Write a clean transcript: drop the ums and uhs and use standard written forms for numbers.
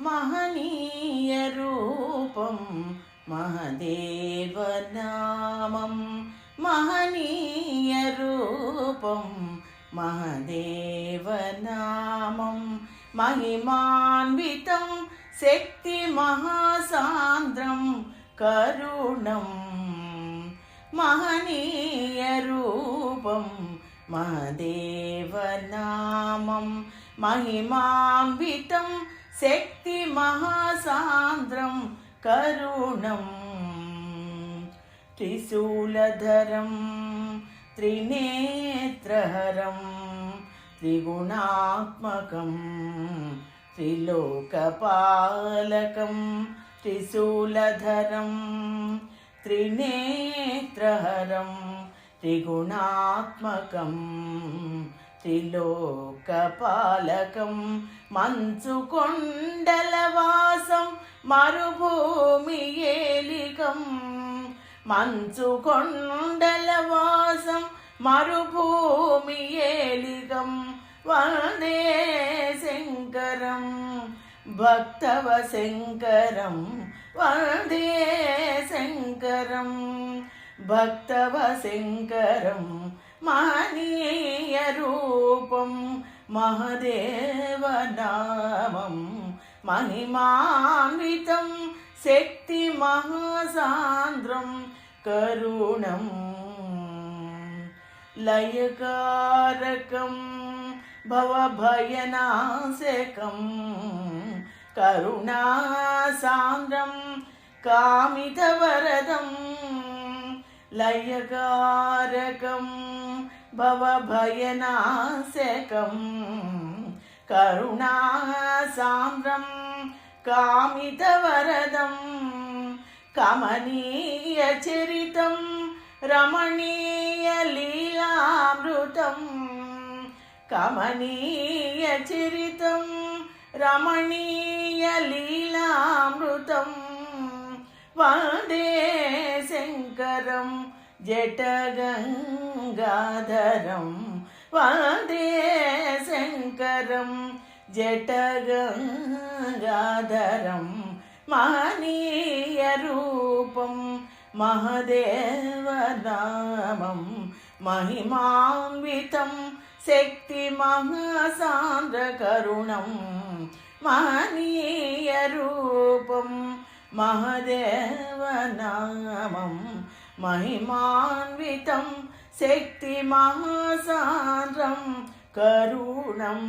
महनीयरूपं महदेवनामं महनीयरूपं महदेवनामं महिमान्वितं शक्तिमहासान्द्रं करुणं महनीयरूपं महदेवनामं महिमान्वितं शक्तिमहासान्द्रं करुणं त्रिशूलधरं त्रिनेत्रहरं त्रिगुणात्मकं त्रिलोकपालकं त्रिशूलधरं त्रिनेत्रहरं त्रिगुणात्मकं त्रिलोकपालकं మంచుకొండలవాసం మరుభూమి ఏలికం మంచుకొండలవాసం మరుభూమి ఏలికం వందే శంకరం భక్తవశంకరం వందే శంకరం భక్తవశంకరం महनीयरूपं महदेवनामं महिमान्वितं शक्तिमहासान्द्रं करुणं लयकारकं भवभयनाशकं करुणासान्द्रं कामितवरदं लयकारकं भवभयनाशकं करुणासान्द्रं कामितवरदं कमनीयचरितं रमणीयलीलामृतं कमनीयचरितं रमणीयलीलामृतं वन्दे शंकरं जटगंगाधरं वन्दे शंकरं जटगंगाधरं महनीयरूपं महदेवनामं महिमान्वितं शक्तिमहासान्द्रकरुणं महनीयरूपं महदेवनामं महिमान्वितं शक्तिमहासान्द्रं करुणम्।